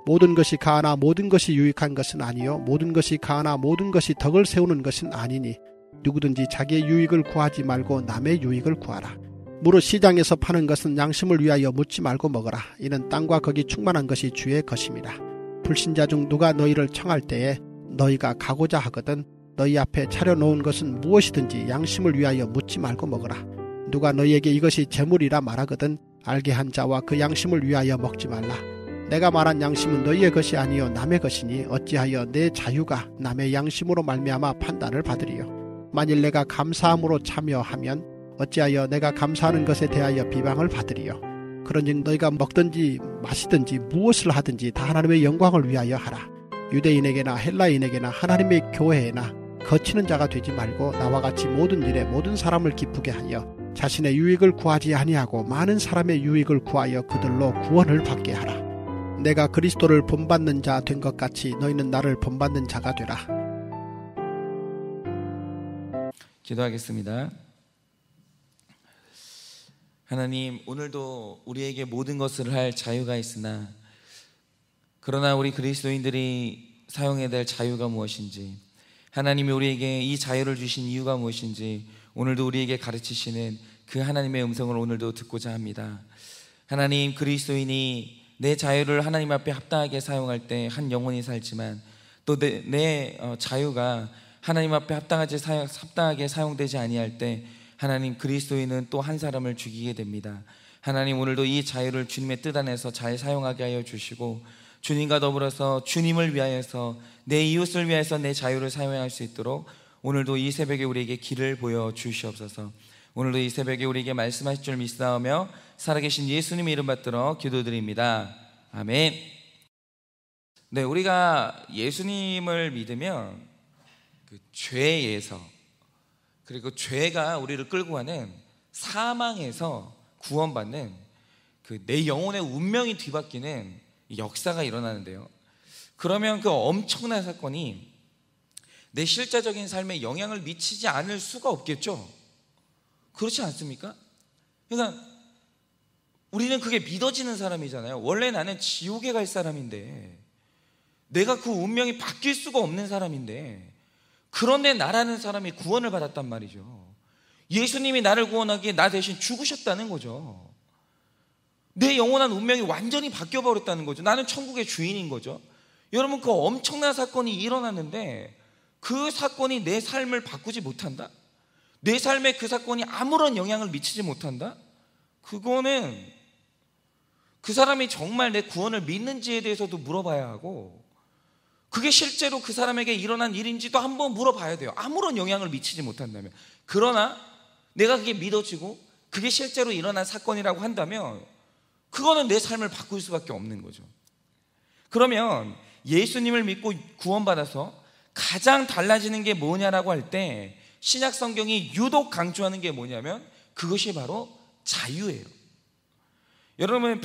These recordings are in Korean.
모든 것이 가하나 모든 것이 유익한 것은 아니요 모든 것이 가하나 모든 것이 덕을 세우는 것은 아니니 누구든지 자기의 유익을 구하지 말고 남의 유익을 구하라. 무릇 시장에서 파는 것은 양심을 위하여 묻지 말고 먹어라. 이는 땅과 거기 충만한 것이 주의 것임이라. 불신자 중 누가 너희를 청할 때에 너희가 가고자 하거든 너희 앞에 차려놓은 것은 무엇이든지 양심을 위하여 묻지 말고 먹어라. 누가 너희에게 이것이 재물이라 말하거든 알게 한 자와 그 양심을 위하여 먹지 말라. 내가 말한 양심은 너희의 것이 아니요 남의 것이니 어찌하여 내 자유가 남의 양심으로 말미암아 판단을 받으리요. 만일 내가 감사함으로 참여하면 어찌하여 내가 감사하는 것에 대하여 비방을 받으리요. 그런즉 너희가 먹든지 마시든지 무엇을 하든지 다 하나님의 영광을 위하여 하라. 유대인에게나 헬라인에게나 하나님의 교회에나 거치는 자가 되지 말고 나와 같이 모든 일에 모든 사람을 기쁘게 하여 자신의 유익을 구하지 아니하고 많은 사람의 유익을 구하여 그들로 구원을 받게 하라. 내가 그리스도를 본받는 자 된 것 같이 너희는 나를 본받는 자가 되라. 기도하겠습니다. 하나님, 오늘도 우리에게 모든 것을 할 자유가 있으나 그러나 우리 그리스도인들이 사용해야 될 자유가 무엇인지, 하나님이 우리에게 이 자유를 주신 이유가 무엇인지 오늘도 우리에게 가르치시는 그 하나님의 음성을 오늘도 듣고자 합니다. 하나님, 그리스도인이 내 자유를 하나님 앞에 합당하게 사용할 때 한 영혼이 살지만 또 내 자유가 하나님 앞에 합당하게 사용되지 아니할 때 하나님, 그리스도인은 또 한 사람을 죽이게 됩니다. 하나님, 오늘도 이 자유를 주님의 뜻 안에서 잘 사용하게 하여 주시고 주님과 더불어서 주님을 위하여서 내 이웃을 위해서 내 자유를 사용할 수 있도록 오늘도 이 새벽에 우리에게 길을 보여 주시옵소서. 오늘도 이 새벽에 우리에게 말씀하실 줄 믿사오며 살아계신 예수님의 이름 받들어 기도드립니다. 아멘. 네, 우리가 예수님을 믿으면 그 죄에서, 그리고 죄가 우리를 끌고 가는 사망에서 구원받는 그 내 영혼의 운명이 뒤바뀌는 역사가 일어나는데요. 그러면 그 엄청난 사건이 내 실제적인 삶에 영향을 미치지 않을 수가 없겠죠. 그렇지 않습니까? 그러니까 우리는 그게 믿어지는 사람이잖아요. 원래 나는 지옥에 갈 사람인데, 내가 그 운명이 바뀔 수가 없는 사람인데, 그런데 나라는 사람이 구원을 받았단 말이죠. 예수님이 나를 구원하기에 나 대신 죽으셨다는 거죠. 내 영원한 운명이 완전히 바뀌어버렸다는 거죠. 나는 천국의 주인인 거죠. 여러분, 그 엄청난 사건이 일어났는데 그 사건이 내 삶을 바꾸지 못한다? 내 삶에 그 사건이 아무런 영향을 미치지 못한다? 그거는 그 사람이 정말 내 구원을 믿는지에 대해서도 물어봐야 하고, 그게 실제로 그 사람에게 일어난 일인지도 한번 물어봐야 돼요. 아무런 영향을 미치지 못한다면. 그러나 내가 그게 믿어지고 그게 실제로 일어난 사건이라고 한다면 그거는 내 삶을 바꿀 수밖에 없는 거죠. 그러면 예수님을 믿고 구원받아서 가장 달라지는 게 뭐냐라고 할 때 신약 성경이 유독 강조하는 게 뭐냐면 그것이 바로 자유예요. 여러분,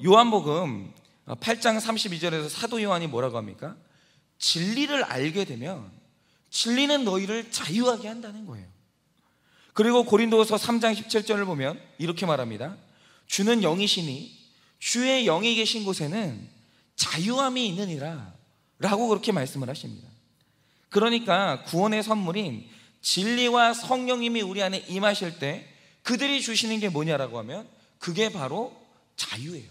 요한복음 8장 32절에서 사도 요한이 뭐라고 합니까? 진리를 알게 되면 진리는 너희를 자유하게 한다는 거예요. 그리고 고린도서 3장 17절을 보면 이렇게 말합니다. 주는 영이시니 주의 영이 계신 곳에는 자유함이 있느니라 라고 그렇게 말씀을 하십니다. 그러니까 구원의 선물인 진리와 성령님이 우리 안에 임하실 때 그들이 주시는 게 뭐냐라고 하면 그게 바로 자유예요.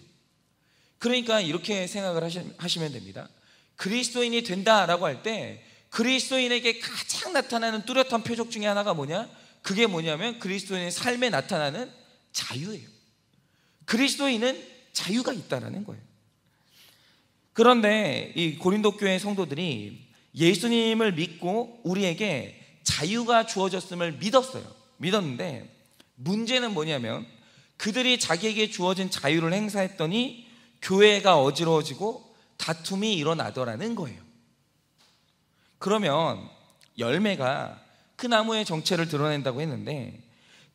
그러니까 이렇게 생각을 하시면 됩니다. 그리스도인이 된다라고 할 때 그리스도인에게 가장 나타나는 뚜렷한 표적 중에 하나가 뭐냐? 그게 뭐냐면 그리스도인의 삶에 나타나는 자유예요. 그리스도인은 자유가 있다라는 거예요. 그런데 이 고린도 교회 성도들이 예수님을 믿고 우리에게 자유가 주어졌음을 믿었는데 문제는 뭐냐면 그들이 자기에게 주어진 자유를 행사했더니 교회가 어지러워지고 다툼이 일어나더라는 거예요. 그러면 열매가 그 나무의 정체를 드러낸다고 했는데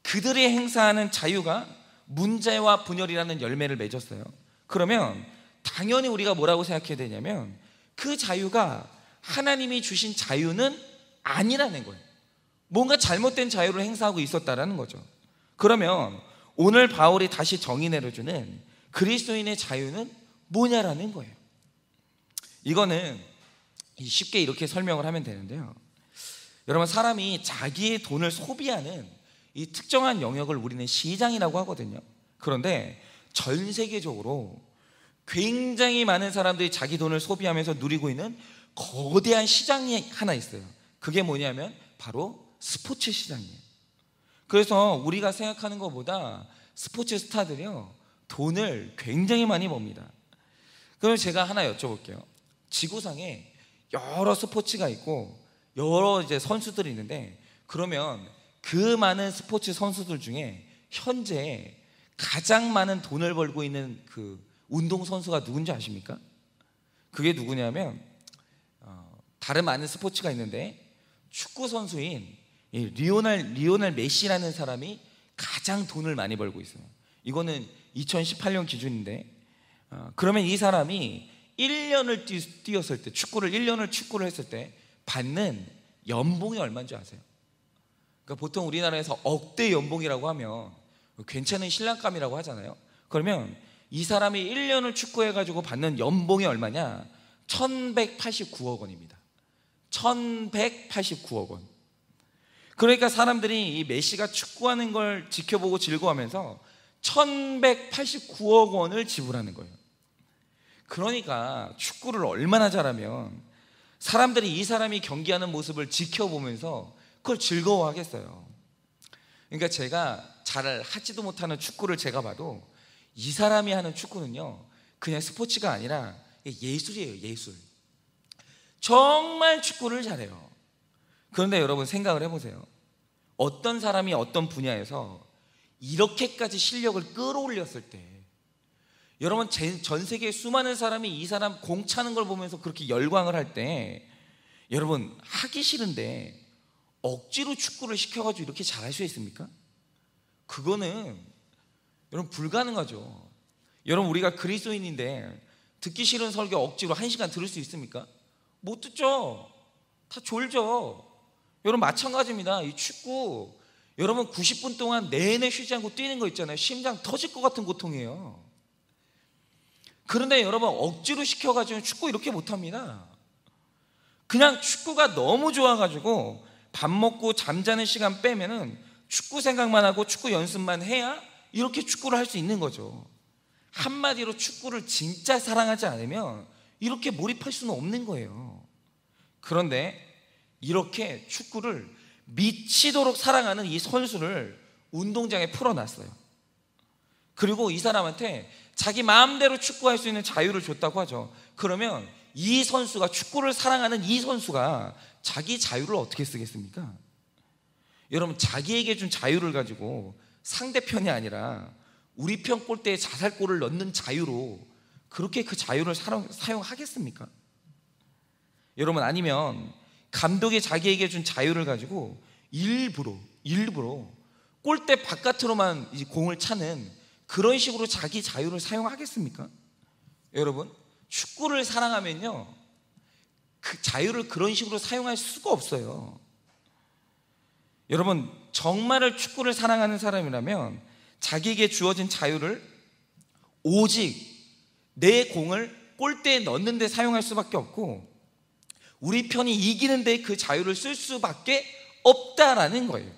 그들이 행사하는 자유가 문제와 분열이라는 열매를 맺었어요. 그러면 당연히 우리가 뭐라고 생각해야 되냐면 그 자유가 하나님이 주신 자유는 아니라는 거예요. 뭔가 잘못된 자유를 행사하고 있었다라는 거죠. 그러면 오늘 바울이 다시 정의 내려주는 그리스도인의 자유는 뭐냐라는 거예요. 이거는 쉽게 이렇게 설명을 하면 되는데요, 여러분, 사람이 자기의 돈을 소비하는 이 특정한 영역을 우리는 시장이라고 하거든요. 그런데 전 세계적으로 굉장히 많은 사람들이 자기 돈을 소비하면서 누리고 있는 거대한 시장이 하나 있어요. 그게 뭐냐면 바로 스포츠 시장이에요. 그래서 우리가 생각하는 것보다 스포츠 스타들이요, 돈을 굉장히 많이 법니다. 그럼 제가 하나 여쭤볼게요. 지구상에 여러 스포츠가 있고 여러 이제 선수들이 있는데, 그러면 그 많은 스포츠 선수들 중에 현재 가장 많은 돈을 벌고 있는 그 운동 선수가 누군지 아십니까? 그게 누구냐면 다른 많은 스포츠가 있는데 축구 선수인 리오넬 메시라는 사람이 가장 돈을 많이 벌고 있어요. 이거는 2018년 기준인데, 그러면 이 사람이 1년을 뛰었을 때, 축구를 했을 때 받는 연봉이 얼마인 줄 아세요? 그러니까 보통 우리나라에서 억대 연봉이라고 하면 괜찮은 신랑감이라고 하잖아요. 그러면 이 사람이 1년을 축구해가지고 받는 연봉이 얼마냐? 1189억 원입니다. 1189억 원. 그러니까 사람들이 이 메시가 축구하는 걸 지켜보고 즐거워하면서 1189억 원을 지불하는 거예요. 그러니까 축구를 얼마나 잘하면 사람들이 이 사람이 경기하는 모습을 지켜보면서 그걸 즐거워하겠어요. 그러니까 제가 잘 하지도 못하는 축구를 제가 봐도 이 사람이 하는 축구는요, 그냥 스포츠가 아니라 예술이에요. 예술. 정말 축구를 잘해요. 그런데 여러분 생각을 해보세요. 어떤 사람이 어떤 분야에서 이렇게까지 실력을 끌어올렸을 때, 여러분 전 세계 수많은 사람이 이 사람 공 차는 걸 보면서 그렇게 열광을 할 때, 여러분 하기 싫은데 억지로 축구를 시켜가지고 이렇게 잘할 수 있습니까? 그거는 여러분 불가능하죠. 여러분 우리가 그리스도인인데 듣기 싫은 설교 억지로 1시간 들을 수 있습니까? 못 듣죠. 다 졸죠. 여러분 마찬가지입니다. 이 축구, 여러분 90분 동안 내내 쉬지 않고 뛰는 거 있잖아요. 심장 터질 것 같은 고통이에요. 그런데 여러분 억지로 시켜가지고 축구 이렇게 못합니다. 그냥 축구가 너무 좋아가지고 밥 먹고 잠자는 시간 빼면은 축구 생각만 하고 축구 연습만 해야 이렇게 축구를 할 수 있는 거죠. 한마디로 축구를 진짜 사랑하지 않으면 이렇게 몰입할 수는 없는 거예요. 그런데 이렇게 축구를 미치도록 사랑하는 이 선수를 운동장에 풀어놨어요. 그리고 이 사람한테 자기 마음대로 축구할 수 있는 자유를 줬다고 하죠. 그러면 이 선수가, 축구를 사랑하는 이 선수가 자기 자유를 어떻게 쓰겠습니까? 여러분 자기에게 준 자유를 가지고 상대편이 아니라 우리 편 골대에 자살골을 넣는 자유로 그렇게 그 자유를 사용하겠습니까? 여러분, 아니면 감독이 자기에게 준 자유를 가지고 일부러 골대 바깥으로만 이제 공을 차는 그런 식으로 자기 자유를 사용하겠습니까? 여러분, 축구를 사랑하면요, 그 자유를 그런 식으로 사용할 수가 없어요. 여러분, 정말 축구를 사랑하는 사람이라면 자기에게 주어진 자유를 오직 내 공을 골대에 넣는 데 사용할 수밖에 없고, 우리 편이 이기는 데 그 자유를 쓸 수밖에 없다라는 거예요.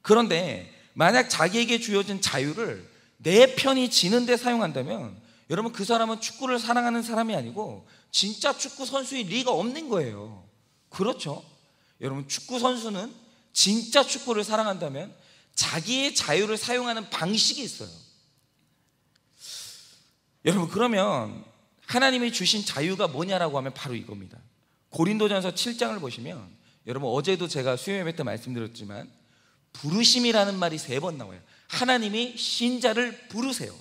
그런데 만약 자기에게 주어진 자유를 내 편이 지는 데 사용한다면 여러분, 그 사람은 축구를 사랑하는 사람이 아니고 진짜 축구 선수일 리가 없는 거예요. 그렇죠? 여러분, 축구 선수는 진짜 축구를 사랑한다면 자기의 자유를 사용하는 방식이 있어요. 여러분, 그러면 하나님이 주신 자유가 뭐냐라고 하면 바로 이겁니다. 고린도전서 7장을 보시면, 여러분 어제도 제가 수요예배 때 말씀드렸지만 부르심이라는 말이 3번 나와요. 하나님이 신자를 부르세요.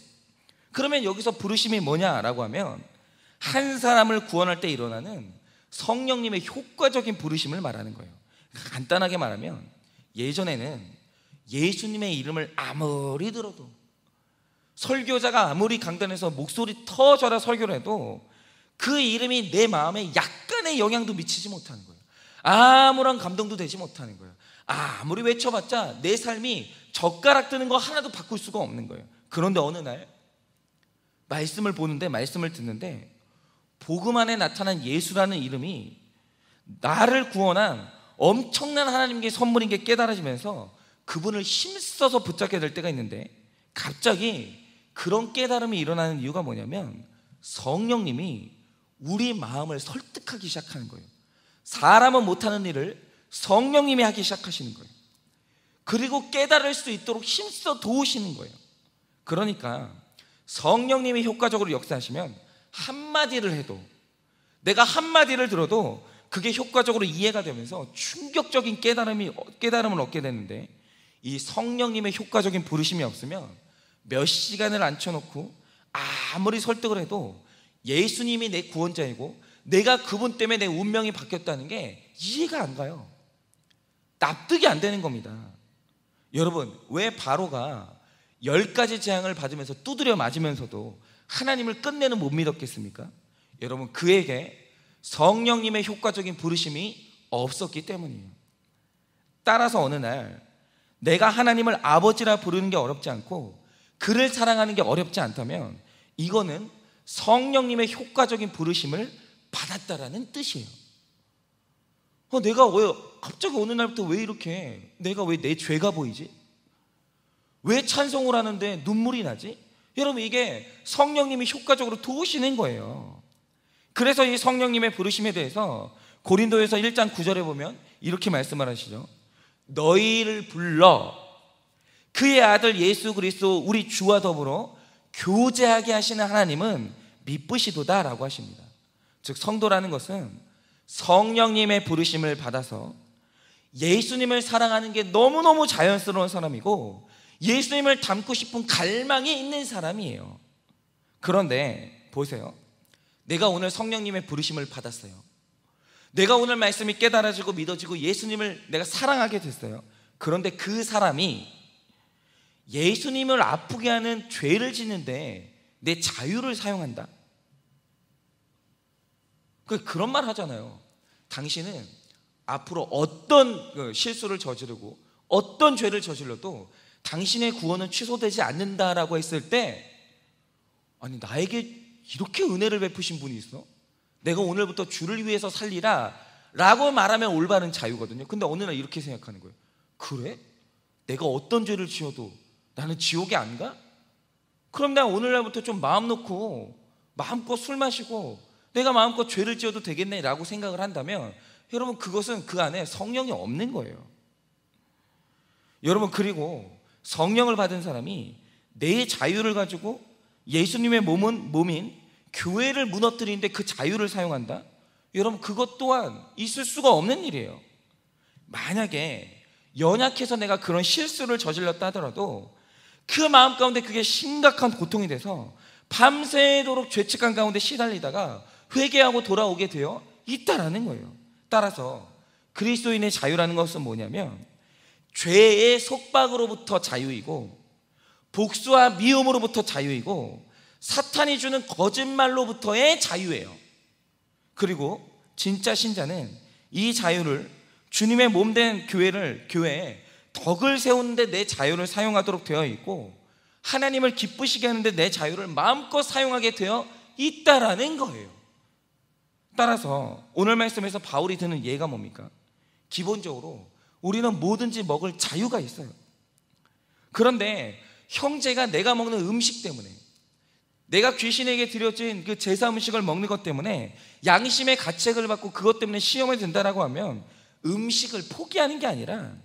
그러면 여기서 부르심이 뭐냐라고 하면 한 사람을 구원할 때 일어나는 성령님의 효과적인 부르심을 말하는 거예요. 간단하게 말하면, 예전에는 예수님의 이름을 아무리 들어도, 설교자가 아무리 강단해서 목소리 터져라 설교를 해도 그 이름이 내 마음에 약간의 영향도 미치지 못하는 거예요. 아무런 감동도 되지 못하는 거예요. 아무리 외쳐봤자 내 삶이 젓가락 드는 거 하나도 바꿀 수가 없는 거예요. 그런데 어느 날 말씀을 보는데, 말씀을 듣는데 복음 안에 나타난 예수라는 이름이 나를 구원한 엄청난 하나님께 선물인 게 깨달아지면서 그분을 힘써서 붙잡게 될 때가 있는데, 갑자기 그런 깨달음이 일어나는 이유가 뭐냐면 성령님이 우리 마음을 설득하기 시작하는 거예요. 사람은 못하는 일을 성령님이 하기 시작하시는 거예요. 그리고 깨달을 수 있도록 힘써 도우시는 거예요. 그러니까 성령님이 효과적으로 역사하시면 한마디를 해도, 내가 한마디를 들어도 그게 효과적으로 이해가 되면서 충격적인 깨달음을 얻게 되는데, 이 성령님의 효과적인 부르심이 없으면 몇 시간을 앉혀놓고 아무리 설득을 해도 예수님이 내 구원자이고 내가 그분 때문에 내 운명이 바뀌었다는 게 이해가 안 가요. 납득이 안 되는 겁니다. 여러분, 왜 바로가 10가지 재앙을 받으면서 두드려 맞으면서도 하나님을 끝내는 못 믿었겠습니까? 여러분, 그에게 성령님의 효과적인 부르심이 없었기 때문이에요. 따라서 어느 날 내가 하나님을 아버지라 부르는 게 어렵지 않고 그를 사랑하는 게 어렵지 않다면 이거는 성령님의 효과적인 부르심을 받았다라는 뜻이에요. 내가 왜 갑자기 어느 날부터 왜 이렇게 내가 왜 내 죄가 보이지? 왜 찬송을 하는데 눈물이 나지? 여러분, 이게 성령님이 효과적으로 도우시는 거예요. 그래서 이 성령님의 부르심에 대해서 고린도에서 1장 9절에 보면 이렇게 말씀을 하시죠. 너희를 불러 그의 아들 예수 그리스도 우리 주와 더불어 교제하게 하시는 하나님은 미쁘시도다 라고 하십니다. 즉, 성도라는 것은 성령님의 부르심을 받아서 예수님을 사랑하는 게 너무너무 자연스러운 사람이고 예수님을 닮고 싶은 갈망이 있는 사람이에요. 그런데 보세요, 내가 오늘 성령님의 부르심을 받았어요. 내가 오늘 말씀이 깨달아지고 믿어지고 예수님을 내가 사랑하게 됐어요. 그런데 그 사람이 예수님을 아프게 하는 죄를 짓는데 내 자유를 사용한다? 그런 말 하잖아요. 당신은 앞으로 어떤 실수를 저지르고 어떤 죄를 저질러도 당신의 구원은 취소되지 않는다라고 했을 때, 아니, 나에게 이렇게 은혜를 베푸신 분이 있어? 내가 오늘부터 주를 위해서 살리라 라고 말하면 올바른 자유거든요. 근데 어느 날 이렇게 생각하는 거예요. 그래? 내가 어떤 죄를 지어도 나는 지옥에 안 가? 그럼 내가 오늘날부터 좀 마음 놓고 마음껏 술 마시고 내가 마음껏 죄를 지어도 되겠네 라고 생각을 한다면, 여러분, 그것은 그 안에 성령이 없는 거예요. 여러분, 그리고 성령을 받은 사람이 내 자유를 가지고 예수님의 몸인 교회를 무너뜨리는데 그 자유를 사용한다? 여러분, 그것 또한 있을 수가 없는 일이에요. 만약에 연약해서 내가 그런 실수를 저질렀다 하더라도 그 마음 가운데 그게 심각한 고통이 돼서 밤새도록 죄책감 가운데 시달리다가 회개하고 돌아오게 되어 있다라는 거예요. 따라서 그리스도인의 자유라는 것은 뭐냐면 죄의 속박으로부터 자유이고 복수와 미움으로부터 자유이고 사탄이 주는 거짓말로부터의 자유예요. 그리고 진짜 신자는 이 자유를 주님의 몸된 교회에 덕을 세우는데 내 자유를 사용하도록 되어 있고 하나님을 기쁘시게 하는데 내 자유를 마음껏 사용하게 되어 있다라는 거예요. 따라서 오늘 말씀에서 바울이 드는 예가 뭡니까? 기본적으로 우리는 뭐든지 먹을 자유가 있어요. 그런데 형제가 내가 먹는 음식 때문에, 내가 귀신에게 드려진 그 제사 음식을 먹는 것 때문에 양심의 가책을 받고 그것 때문에 시험에 든다라고 하면 음식을 포기하는 게 아니라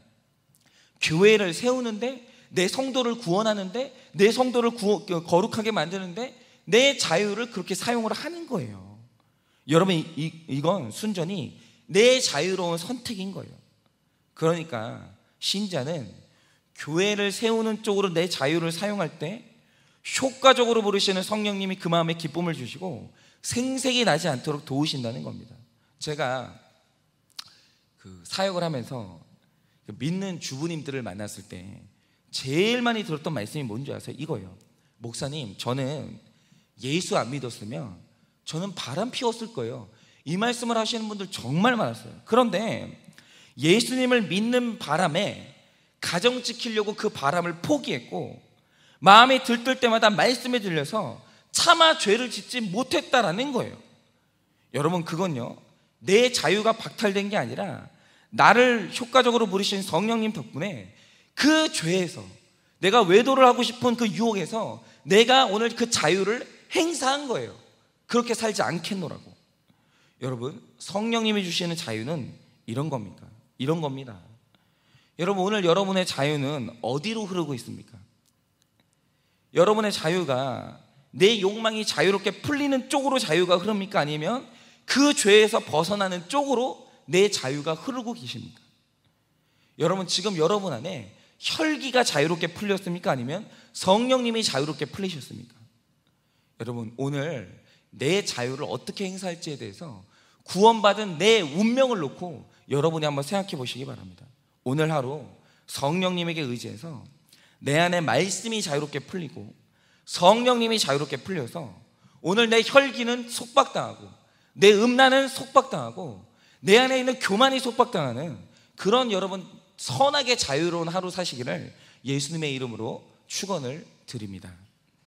교회를 세우는데, 내 성도를 구원하는데, 내 성도를 거룩하게 만드는데 내 자유를 그렇게 사용을 하는 거예요. 여러분, 이건 순전히 내 자유로운 선택인 거예요. 그러니까 신자는 교회를 세우는 쪽으로 내 자유를 사용할 때 효과적으로 부르시는 성령님이 그 마음에 기쁨을 주시고 생색이 나지 않도록 도우신다는 겁니다. 제가 사역을 하면서 믿는 주부님들을 만났을 때 제일 많이 들었던 말씀이 뭔지 아세요? 이거예요. 목사님, 저는 예수 안 믿었으면 저는 바람 피웠을 거예요. 이 말씀을 하시는 분들 정말 많았어요. 그런데 예수님을 믿는 바람에 가정 지키려고 그 바람을 포기했고 마음이 들뜰 때마다 말씀에 들려서 차마 죄를 짓지 못했다라는 거예요. 여러분, 그건요, 내 자유가 박탈된 게 아니라 나를 효과적으로 부르신 성령님 덕분에 그 죄에서, 내가 외도를 하고 싶은 그 유혹에서 내가 오늘 그 자유를 행사한 거예요. 그렇게 살지 않겠노라고. 여러분, 성령님이 주시는 자유는 이런 겁니다. 이런 겁니다. 여러분, 오늘 여러분의 자유는 어디로 흐르고 있습니까? 여러분의 자유가 내 욕망이 자유롭게 풀리는 쪽으로 자유가 흐릅니까? 아니면 그 죄에서 벗어나는 쪽으로 내 자유가 흐르고 계십니까? 여러분, 지금 여러분 안에 혈기가 자유롭게 풀렸습니까? 아니면 성령님이 자유롭게 풀리셨습니까? 여러분, 오늘 내 자유를 어떻게 행사할지에 대해서 구원받은 내 운명을 놓고 여러분이 한번 생각해 보시기 바랍니다. 오늘 하루 성령님에게 의지해서 내 안에 말씀이 자유롭게 풀리고 성령님이 자유롭게 풀려서 오늘 내 혈기는 속박당하고 내 음란은 속박당하고 내 안에 있는 교만이 속박당하는 그런 여러분 선하게 자유로운 하루 사시기를 예수님의 이름으로 축원을 드립니다.